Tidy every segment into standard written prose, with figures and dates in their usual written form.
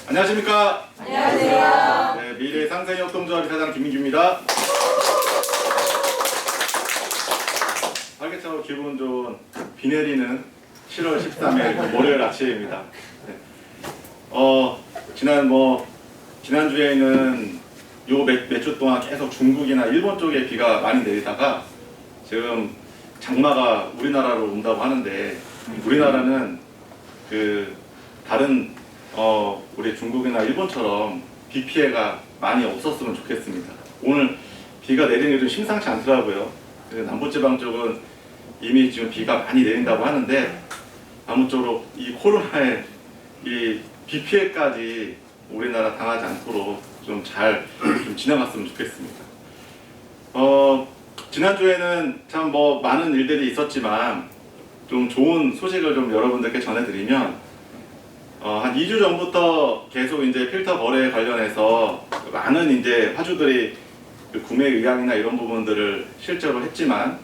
안녕하십니까? 안녕하세요. 네, 미래 상생협동조합 사장 김민규입니다. 활기차고 기분 좋은 비 내리는 7월 13일 월요일 아침입니다. 네. 지난주에는 요 몇 주 동안 계속 중국이나 일본 쪽에 비가 많이 내리다가 지금 장마가 우리나라로 온다고 하는데, 우리나라는 다른 우리 중국이나 일본처럼 비 피해가 많이 없었으면 좋겠습니다. 오늘 비가 내리는 게 좀 심상치 않더라고요. 남부지방 쪽은 이미 지금 비가 많이 내린다고 하는데, 아무쪼록 이 코로나의 이 비 피해까지 우리나라 당하지 않도록 좀 잘 지나갔으면 좋겠습니다. 지난주에는 참 많은 일들이 있었지만 좀 좋은 소식을 좀 여러분들께 전해드리면, 한 2주 전부터 계속 이제 필터 거래에 관련해서 많은 이제 화주들이 구매 의향이나 이런 부분들을 실제로 했지만,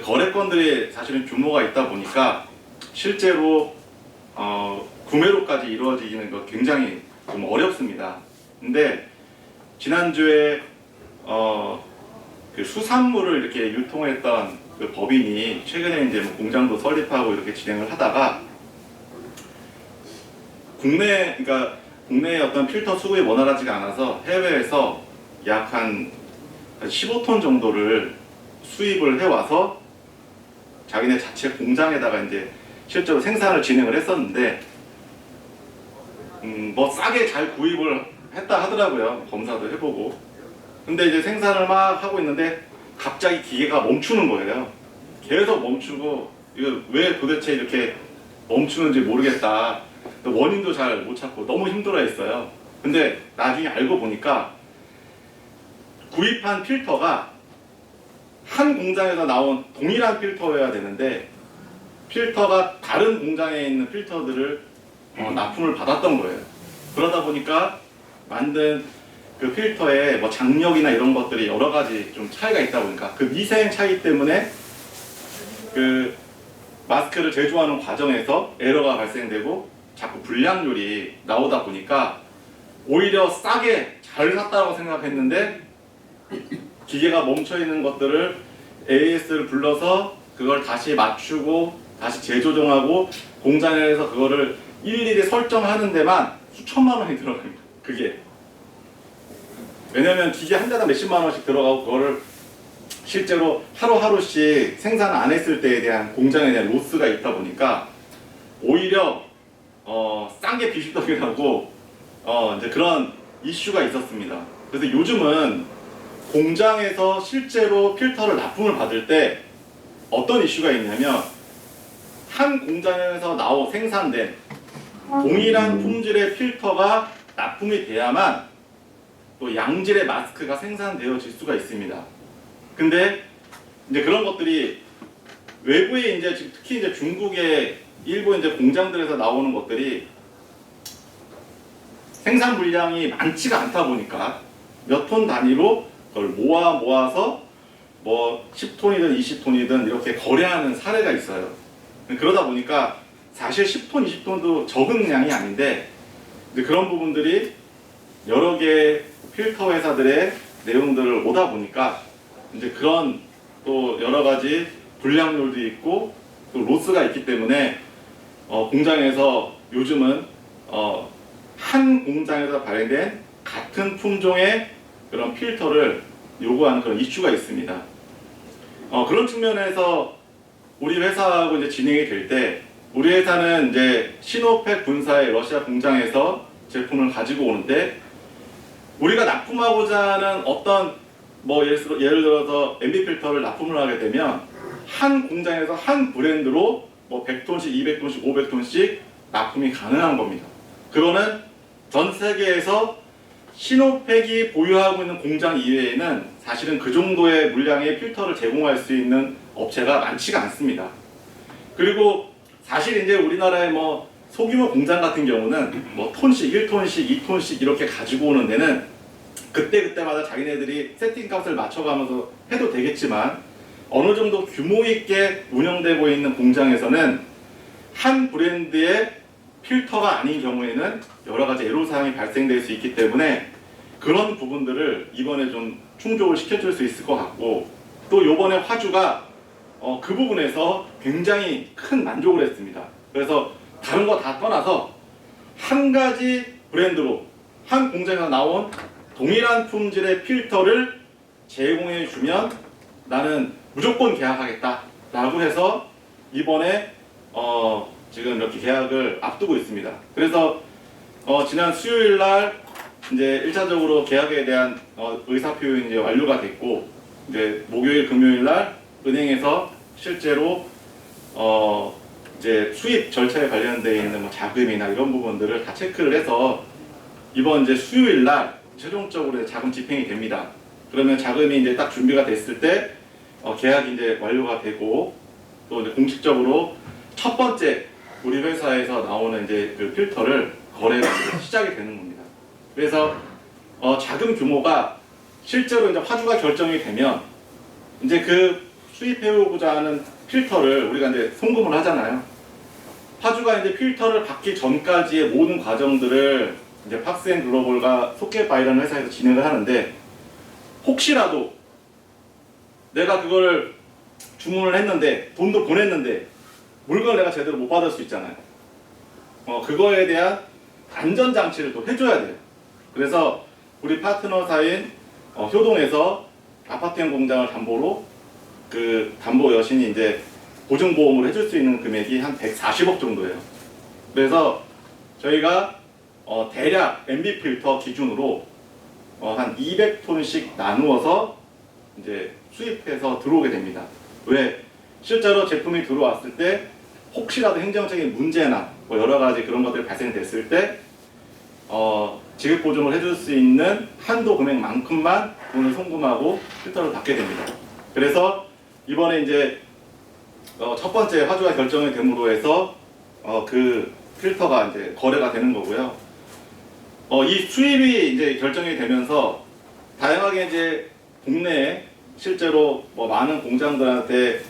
거래건들이 사실은 규모가 있다 보니까 실제로 구매로까지 이루어지기는 굉장히 좀 어렵습니다. 근데 지난주에 수산물을 이렇게 유통했던 법인이 최근에 이제 공장도 설립하고 이렇게 진행을 하다가 국내 어떤 필터 수급이 원활하지가 않아서 해외에서 약 한 15톤 정도를 수입을 해와서 자기네 자체 공장에다가 이제 실제로 생산을 진행을 했었는데, 싸게 잘 구입을 했다 하더라고요. 검사도 해보고. 근데 이제 생산을 막 하고 있는데 갑자기 기계가 멈추는 거예요. 계속 멈추고, 이거 왜 도대체 이렇게 멈추는지 모르겠다. 원인도 잘 못 찾고 너무 힘들어 했어요. 근데 나중에 알고 보니까 구입한 필터가 한 공장에서 나온 동일한 필터여야 되는데, 필터가 다른 공장에 있는 필터들을 납품을 받았던 거예요. 그러다 보니까 만든 그 필터의 장력이나 이런 것들이 여러 가지 좀 차이가 있다 보니까 그 미세한 차이 때문에 그 마스크를 제조하는 과정에서 에러가 발생되고 자꾸 불량률이 나오다 보니까 오히려 싸게 잘 샀다고 생각했는데, 기계가 멈춰 있는 것들을 AS를 불러서 그걸 다시 맞추고 다시 재조정하고 공장에서 그거를 일일이 설정하는 데만 수천만 원이 들어갑니다. 그게 왜냐면 기계 한 대당 몇십만 원씩 들어가고, 그거를 실제로 하루하루씩 생산 안 했을 때에 대한 공장에 대한 로스가 있다 보니까 오히려 싼 게 비실떡이라고 이제 그런 이슈가 있었습니다. 그래서 요즘은 공장에서 실제로 필터를 납품을 받을 때 어떤 이슈가 있냐면, 한 공장에서 생산된 동일한 품질의 필터가 납품이 돼야만 또 양질의 마스크가 생산되어질 수가 있습니다. 근데 이제 그런 것들이 외부에 이제 특히 이제 중국의 일부 이제 공장들에서 나오는 것들이 생산 물량이 많지가 않다 보니까 몇 톤 단위로 그걸 모아서 10톤이든 20톤이든 이렇게 거래하는 사례가 있어요. 그러다 보니까 사실 10톤, 20톤도 적은 양이 아닌데, 그런 부분들이 여러 개 필터 회사들의 내용들을 오다 보니까 이제 그런 또 여러 가지 불량률도 있고 또 로스가 있기 때문에 공장에서 요즘은 한 공장에서 발행된 같은 품종의 그런 필터를 요구하는 그런 이슈가 있습니다. 그런 측면에서 우리 회사하고 이제 진행이 될 때, 우리 회사는 이제 시노펙 본사의 러시아 공장에서 제품을 가지고 오는데, 우리가 납품하고자 하는 어떤 예를 들어서 MB 필터를 납품을 하게 되면 한 공장에서 한 브랜드로 100톤씩, 200톤씩, 500톤씩 납품이 가능한 겁니다. 그거는 전 세계에서 시노펙이 보유하고 있는 공장 이외에는 사실은 그 정도의 물량의 필터를 제공할 수 있는 업체가 많지가 않습니다. 그리고 사실 이제 우리나라의 소규모 공장 같은 경우는 톤씩, 1톤씩, 2톤씩 이렇게 가지고 오는 데는 그때그때마다 자기네들이 세팅값을 맞춰가면서 해도 되겠지만, 어느 정도 규모 있게 운영되고 있는 공장에서는 한 브랜드의 필터가 아닌 경우에는 여러 가지 애로사항이 발생될 수 있기 때문에 그런 부분들을 이번에 좀 충족을 시켜줄 수 있을 것 같고, 또 이번에 화주가 그 부분에서 굉장히 큰 만족을 했습니다. 그래서 다른 거 다 떠나서 한 가지 브랜드로 한 공장에서 나온 동일한 품질의 필터를 제공해 주면 나는 무조건 계약하겠다 라고 해서 이번에 지금 이렇게 계약을 앞두고 있습니다. 그래서 지난 수요일 날 이제 1차적으로 계약에 대한 의사표현이 이제 완료가 됐고, 이제 목요일 금요일 날 은행에서 실제로 이제 수입 절차에 관련되어 있는 뭐 자금이나 이런 부분들을 다 체크를 해서 이번 이제 수요일 날 최종적으로 자금 집행이 됩니다. 그러면 자금이 이제 딱 준비가 됐을 때 계약이 이제 완료가 되고, 또 이제 공식적으로 첫 번째 우리 회사에서 나오는 이제 그 필터를 거래가 시작이 되는 겁니다. 그래서 자금 규모가 실제로 이제 화주가 결정이 되면 이제 그 수입해오고자 하는 필터를 우리가 이제 송금을 하잖아요. 화주가 이제 필터를 받기 전까지의 모든 과정들을 이제 팍스앤글로벌과 소켓바이라는 회사에서 진행을 하는데, 혹시라도 내가 그거를 주문을 했는데 돈도 보냈는데 물건을 내가 제대로 못 받을 수 있잖아요. 그거에 대한 안전장치를 또 해줘야 돼요. 그래서 우리 파트너사인 효동에서 아파트형 공장을 담보로 그 담보 여신이 이제 보증보험을 해줄 수 있는 금액이 한 140억 정도예요. 그래서 저희가 대략 MB 필터 기준으로 한 200톤씩 나누어서 이제 수입해서 들어오게 됩니다. 왜? 실제로 제품이 들어왔을 때 혹시라도 행정적인 문제나 뭐 여러 가지 그런 것들이 발생됐을 때 지급 보증을 해줄 수 있는 한도 금액만큼만 돈을 송금하고 필터를 받게 됩니다. 그래서 이번에 이제 첫 번째 화주가 결정이 됨으로 해서 그 필터가 이제 거래가 되는 거고요. 이 수입이 이제 결정이 되면서 다양하게 이제 국내에 실제로 뭐 많은 공장들한테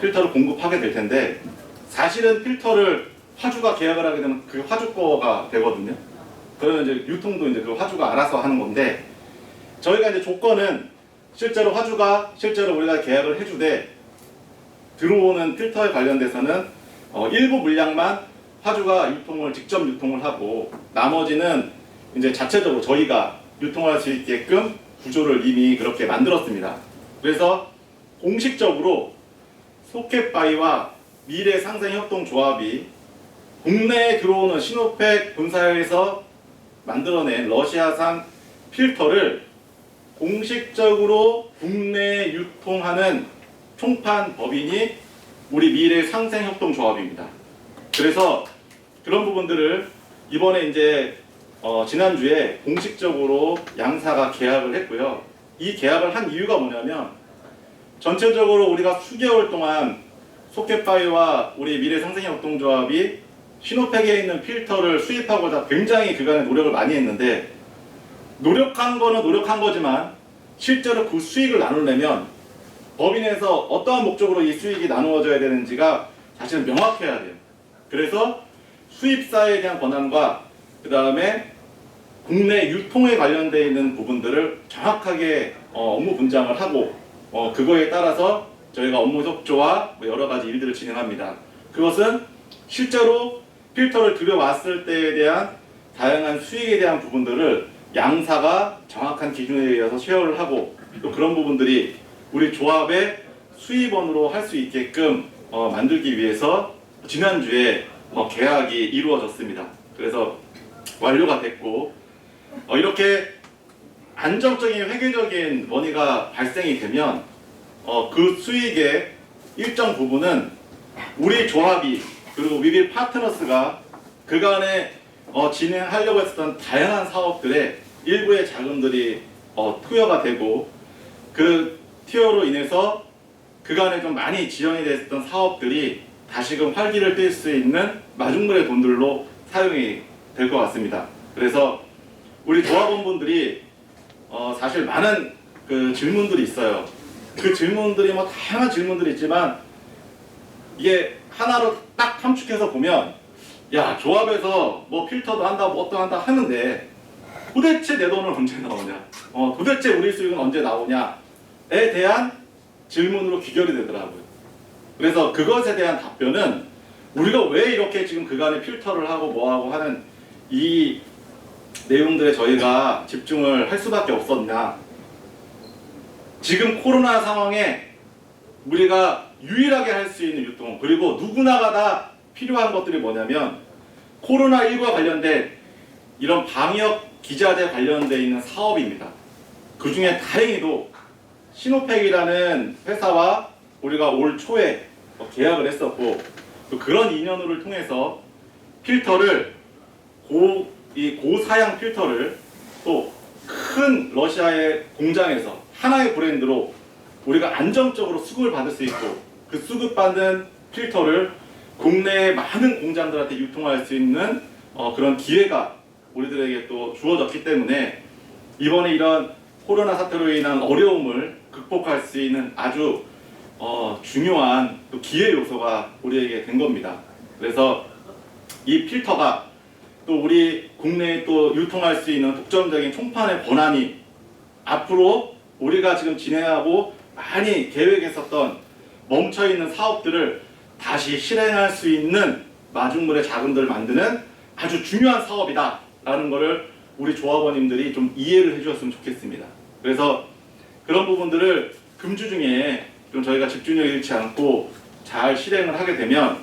필터를 공급하게 될 텐데, 사실은 필터를 화주가 계약을 하게 되면 그 화주 거가 되거든요. 그러면 이제 유통도 이제 그 화주가 알아서 하는 건데, 저희가 이제 조건은 실제로 화주가 실제로 우리가 계약을 해주되 들어오는 필터에 관련돼서는 일부 물량만 화주가 직접 유통을 하고, 나머지는 이제 자체적으로 저희가 유통할 수 있게끔 구조를 이미 그렇게 만들었습니다. 그래서 공식적으로 소켓바이와 미래상생협동조합이 국내에 들어오는 시노팩 본사에서 만들어낸 러시아산 필터를 공식적으로 국내에 유통하는 총판 법인이 우리 미래상생협동조합입니다. 그래서 그런 부분들을 이번에 이제 지난주에 공식적으로 양사가 계약을 했고요. 이 계약을 한 이유가 뭐냐면, 전체적으로 우리가 수개월 동안 소켓바이와 우리 미래상생협동조합이 시노팩에 있는 필터를 수입하고자 굉장히 그간의 노력을 많이 했는데, 노력한 거는 노력한 거지만 실제로 그 수익을 나누려면 법인에서 어떠한 목적으로 이 수익이 나누어져야 되는지가 사실은 명확해야 돼요. 그래서 수입사에 대한 권한과 그 다음에 국내 유통에 관련되어 있는 부분들을 정확하게 업무 분장을 하고 그거에 따라서 저희가 업무 협조와 여러 가지 일들을 진행합니다. 그것은 실제로 필터를 들여왔을 때에 대한 다양한 수익에 대한 부분들을 양사가 정확한 기준에 의해서 쉐어를 하고, 또 그런 부분들이 우리 조합의 수입원으로 할 수 있게끔 만들기 위해서 지난주에 계약이 이루어졌습니다. 그래서 완료가 됐고, 이렇게 안정적인 회계적인 머니가 발생이 되면 그 수익의 일정 부분은 우리 조합이, 그리고 위빌 파트너스가 그간에 진행하려고 했었던 다양한 사업들에 일부의 자금들이 투여가 되고, 그 투여로 인해서 그간에 좀 많이 지연이 됐던 사업들이 다시금 활기를 띨 수 있는 마중물의 돈들로 사용이 될 것 같습니다. 그래서 우리 조합원분들이 사실 많은 그 질문들이 있어요. 그 질문들이 뭐 다양한 질문들이 있지만 이게 하나로 딱 함축해서 보면 야, 조합에서 뭐 필터도 한다, 뭐 어떠 한다 하는데 도대체 내 돈은 언제 나오냐? 도대체 우리 수익은 언제 나오냐에 대한 질문으로 귀결이 되더라고요. 그래서 그것에 대한 답변은 우리가 왜 이렇게 지금 그간에 필터를 하고 뭐하고 하는 이 내용들에 저희가 집중을 할 수밖에 없었냐. 지금 코로나 상황에 우리가 유일하게 할 수 있는 유통, 그리고 누구나가 다 필요한 것들이 뭐냐면 코로나19와 관련된 이런 방역 기자재 관련돼 있는 사업입니다. 그 중에 다행히도 시노팩이라는 회사와 우리가 올 초에 계약을 했었고, 또 그런 인연을 통해서 필터를 이 고사양 필터를 또 큰 러시아의 공장에서 하나의 브랜드로 우리가 안정적으로 수급을 받을 수 있고, 그 수급받은 필터를 국내의 많은 공장들한테 유통할 수 있는 그런 기회가 우리들에게 또 주어졌기 때문에 이번에 이런 코로나 사태로 인한 어려움을 극복할 수 있는 아주 중요한 또 기회 요소가 우리에게 된 겁니다. 그래서 이 필터가 또 우리 국내에 또 유통할 수 있는 독점적인 총판의 권한이 앞으로 우리가 지금 진행하고 많이 계획했었던 멈춰있는 사업들을 다시 실행할 수 있는 마중물의 자금들을 만드는 아주 중요한 사업이다 라는 것을 우리 조합원님들이 좀 이해를 해주셨으면 좋겠습니다. 그래서 그런 부분들을 금주 중에 좀 저희가 집중력 잃지 않고 잘 실행을 하게 되면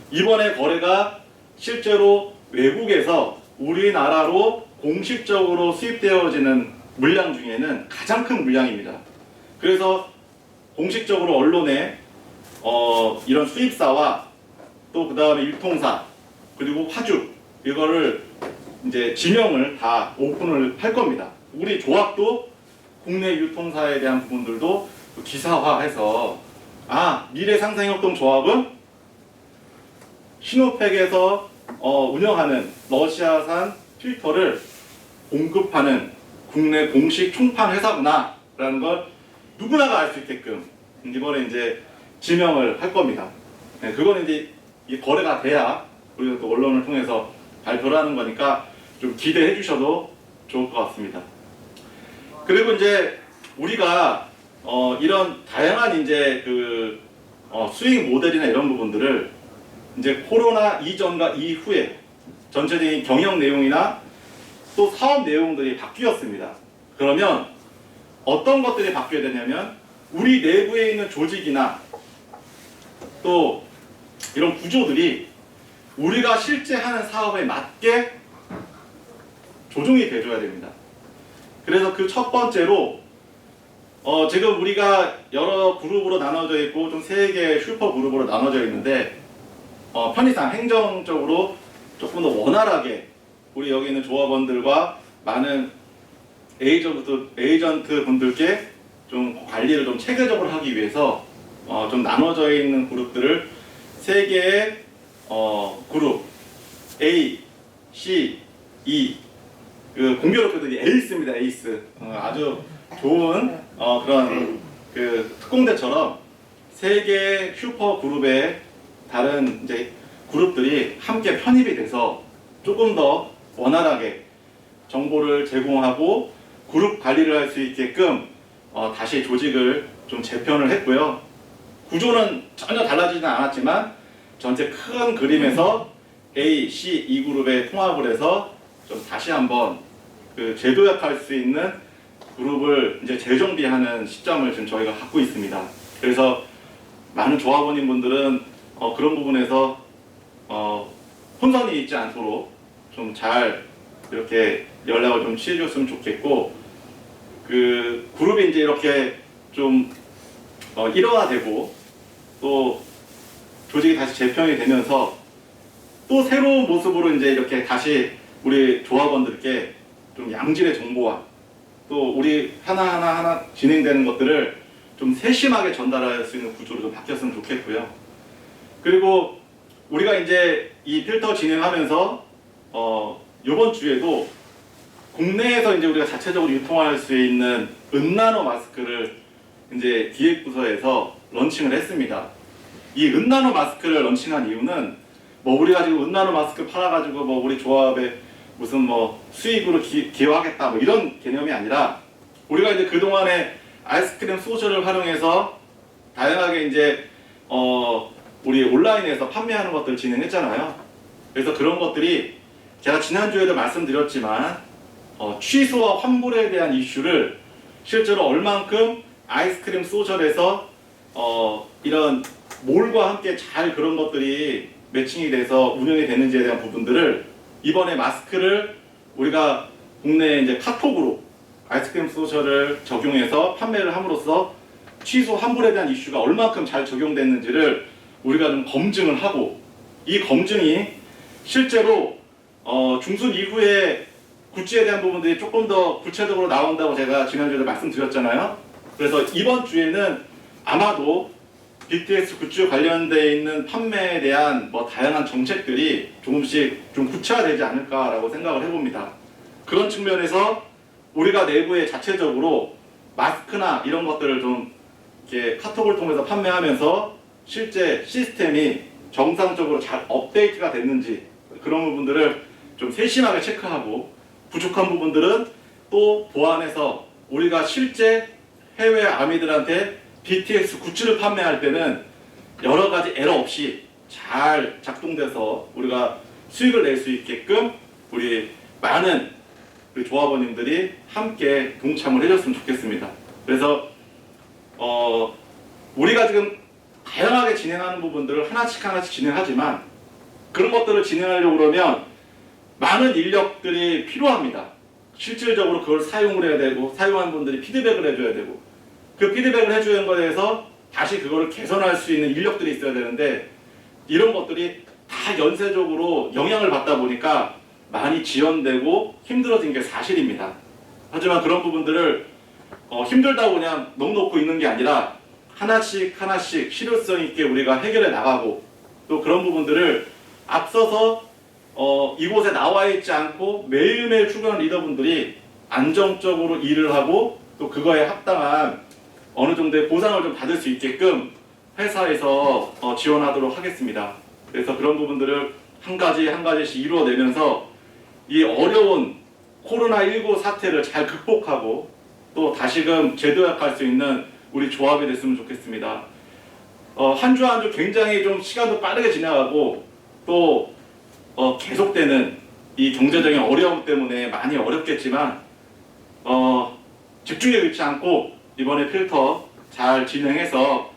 이번에 거래가 실제로 외국에서 우리나라로 공식적으로 수입되어지는 물량 중에는 가장 큰 물량입니다. 그래서 공식적으로 언론에 이런 수입사와 또 그 다음에 유통사 그리고 화주 이거를 이제 지명을 다 오픈을 할 겁니다. 우리 조합도 국내 유통사에 대한 부분들도 기사화해서 미래상생협동조합은 시노팩에서 운영하는 러시아산 필터를 공급하는 국내 공식 총판 회사구나 라는 걸 누구나가 알 수 있게끔 이번에 이제 지명을 할 겁니다. 네, 그거는 이제 이 거래가 돼야 우리가 또 언론을 통해서 발표를 하는 거니까 좀 기대해 주셔도 좋을 것 같습니다. 그리고 이제 우리가 이런 다양한 이제 그 수익 모델이나 이런 부분들을 이제 코로나 이전과 이후에 전체적인 경영 내용이나 또 사업 내용들이 바뀌었습니다. 그러면 어떤 것들이 바뀌어야 되냐면 우리 내부에 있는 조직이나 또 이런 구조들이 우리가 실제 하는 사업에 맞게 조정이 돼줘야 됩니다. 그래서 그 첫 번째로 지금 우리가 여러 그룹으로 나눠져 있고 좀 세 개의 슈퍼 그룹으로 나눠져 있는데 편의상 행정적으로 조금 더 원활하게 우리 여기 있는 조합원들과 많은 에이전트 분들께 좀 관리를 좀 체계적으로 하기 위해서 좀 나눠져 있는 그룹들을 세 개의 그룹 A, C, E 그 공교롭게도 에이스입니다. 에이스 아주 좋은 그런 그 특공대처럼 세 개의 슈퍼 그룹의 다른 이제 그룹들이 함께 편입이 돼서 조금 더 원활하게 정보를 제공하고 그룹 관리를 할 수 있게끔 다시 조직을 좀 재편을 했고요. 구조는 전혀 달라지진 않았지만 전체 큰 그림에서 A, C, E 그룹에 통합을 해서 좀 다시 한번 그 재도약할 수 있는 그룹을 이제 재정비하는 시점을 지금 저희가 갖고 있습니다. 그래서 많은 조합원님 분들은 그런 부분에서 혼선이 있지 않도록 좀 잘 이렇게 연락을 좀 취해줬으면 좋겠고, 그 그룹이 이제 이렇게 좀 일원화되고 또 조직이 다시 재편이 되면서 또 새로운 모습으로 이제 이렇게 다시 우리 조합원들께 좀 양질의 정보와 또 우리 하나하나 진행되는 것들을 좀 세심하게 전달할 수 있는 구조로 좀 바뀌었으면 좋겠고요. 그리고 우리가 이제 이 필터 진행하면서 이번 주에도 국내에서 이제 우리가 자체적으로 유통할 수 있는 은나노 마스크를 이제 기획부서에서 런칭을 했습니다. 이 은나노 마스크를 런칭한 이유는 뭐 우리가 지금 은나노 마스크 팔아가지고 뭐 우리 조합에 무슨 뭐 수익으로 기여하겠다 뭐 이런 개념이 아니라 우리가 이제 그동안에 아이스크림 소셜을 활용해서 다양하게 이제 우리 온라인에서 판매하는 것들을 진행했잖아요. 그래서 그런 것들이 제가 지난주에도 말씀드렸지만 취소와 환불에 대한 이슈를 실제로 얼만큼 아이스크림 소셜에서 이런 몰과 함께 잘 그런 것들이 매칭이 돼서 운영이 되는지에 대한 부분들을 이번에 마스크를 우리가 국내 이제 카톡으로 아이스크림 소셜을 적용해서 판매를 함으로써 취소 환불에 대한 이슈가 얼만큼 잘 적용됐는지를 우리가 좀 검증을 하고 이 검증이 실제로 중순 이후에 굿즈에 대한 부분들이 조금 더 구체적으로 나온다고 제가 지난주에도 말씀드렸잖아요. 그래서 이번 주에는 아마도 BTS 굿즈 관련되어 있는 판매에 대한 뭐 다양한 정책들이 조금씩 좀 구체화되지 않을까라고 생각을 해봅니다. 그런 측면에서 우리가 내부에 자체적으로 마스크나 이런 것들을 좀 이렇게 카톡을 통해서 판매하면서 실제 시스템이 정상적으로 잘 업데이트가 됐는지 그런 부분들을 좀 세심하게 체크하고 부족한 부분들은 또 보완해서 우리가 실제 해외 아미들한테 BTS 굿즈를 판매할 때는 여러 가지 에러 없이 잘 작동돼서 우리가 수익을 낼 수 있게끔 우리 많은 우리 조합원님들이 함께 동참을 해줬으면 좋겠습니다. 그래서 우리가 지금 다양하게 진행하는 부분들을 하나씩 진행하지만 그런 것들을 진행하려고 그러면 많은 인력들이 필요합니다. 실질적으로 그걸 사용을 해야 되고 사용한 분들이 피드백을 해줘야 되고 그 피드백을 해주는 것에 대해서 다시 그거를 개선할 수 있는 인력들이 있어야 되는데 이런 것들이 다 연쇄적으로 영향을 받다 보니까 많이 지연되고 힘들어진 게 사실입니다. 하지만 그런 부분들을 힘들다고 그냥 넋놓고 있는 게 아니라 하나씩 실효성 있게 우리가 해결해 나가고 또 그런 부분들을 앞서서 이곳에 나와 있지 않고 매일매일 출근하는 리더분들이 안정적으로 일을 하고 또 그거에 합당한 어느 정도의 보상을 좀 받을 수 있게끔 회사에서 지원하도록 하겠습니다. 그래서 그런 부분들을 한 가지씩 이루어내면서 이 어려운 코로나19 사태를 잘 극복하고 또 다시금 재도약할 수 있는 우리 조합이 됐으면 좋겠습니다. 한 주 한 주 굉장히 좀 시간도 빠르게 지나가고 또 계속되는 이 경제적인 어려움 때문에 많이 어렵겠지만 집중력 잃지 않고 이번에 필터 잘 진행해서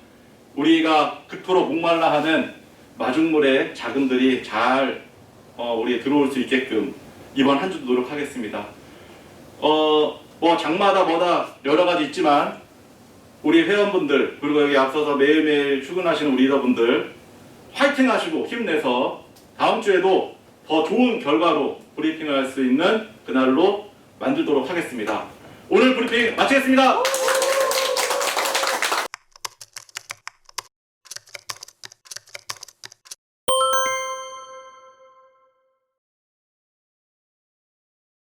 우리가 그토록 목말라 하는 마중물의 자금들이 잘 우리 들어올 수 있게끔 이번 한 주도 노력하겠습니다. 뭐 장마다 뭐다 여러 가지 있지만 우리 회원분들 그리고 여기 앞서서 매일매일 출근하시는 우리 리더분들 화이팅 하시고 힘내서 다음 주에도 더 좋은 결과로 브리핑을 할 수 있는 그날로 만들도록 하겠습니다. 오늘 브리핑 마치겠습니다.